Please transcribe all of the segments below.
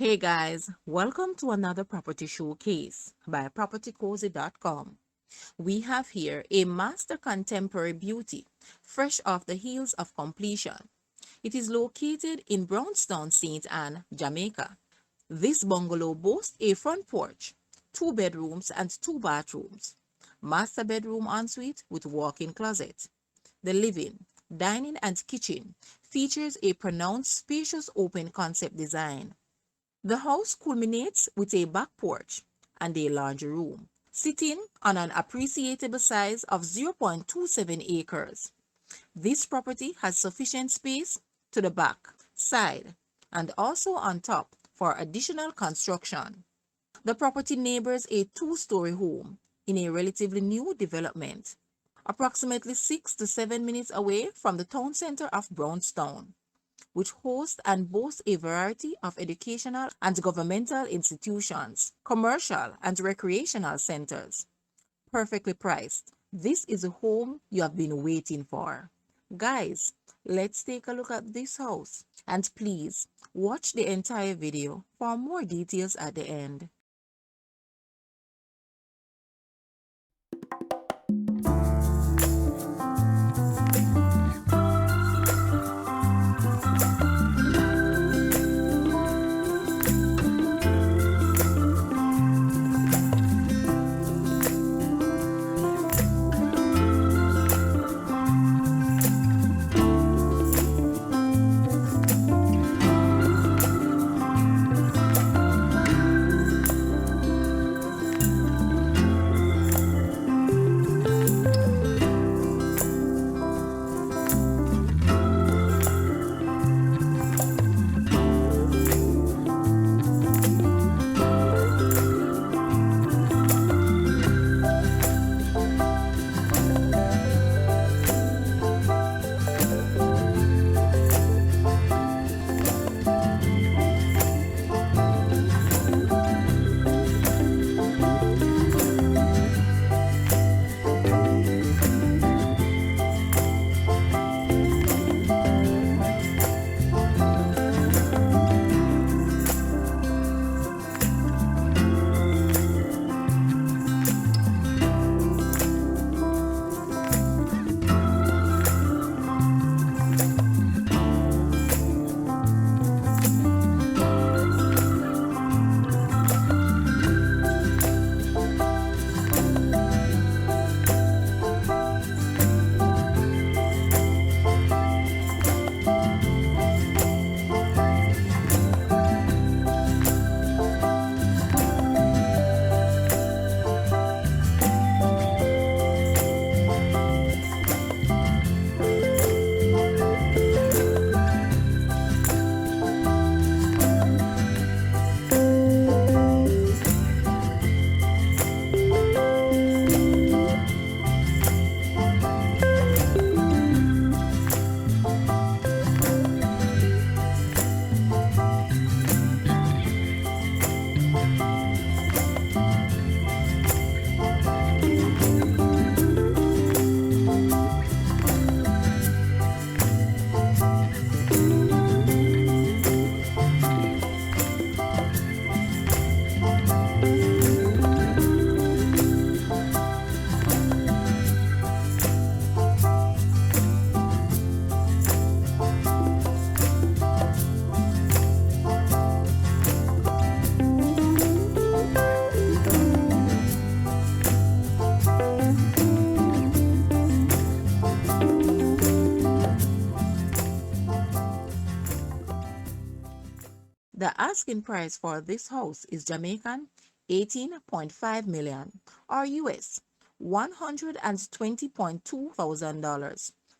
Hey guys, welcome to another property showcase by propertycozy.com. We have here a master contemporary beauty, fresh off the heels of completion. It is located in Brownstown, St. Anne, Jamaica. This bungalow boasts a front porch, 2 bedrooms and 2 bathrooms, master bedroom ensuite with walk-in closet. The living, dining and kitchen features a pronounced spacious open concept design. The house culminates with a back porch and a laundry room, sitting on an appreciable size of 0.27 acres. This property has sufficient space to the back, side, and also on top for additional construction. The property neighbors a 2-story home in a relatively new development, approximately 6 to 7 minutes away from the town center of Brownstown, which hosts and boasts a variety of educational and governmental institutions, commercial and recreational centers. Perfectly priced. This is a home you have been waiting for. Guys, let's take a look at this house. And please, watch the entire video for more details at the end. The asking price for this house is Jamaican 18.5 million or US $120.2 thousand.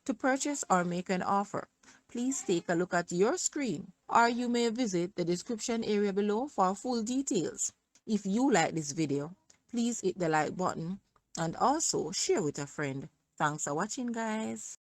To purchase or make an offer, please take a look at your screen or you may visit the description area below for full details. If you like this video, please hit the like button and also share with a friend. Thanks for watching, guys.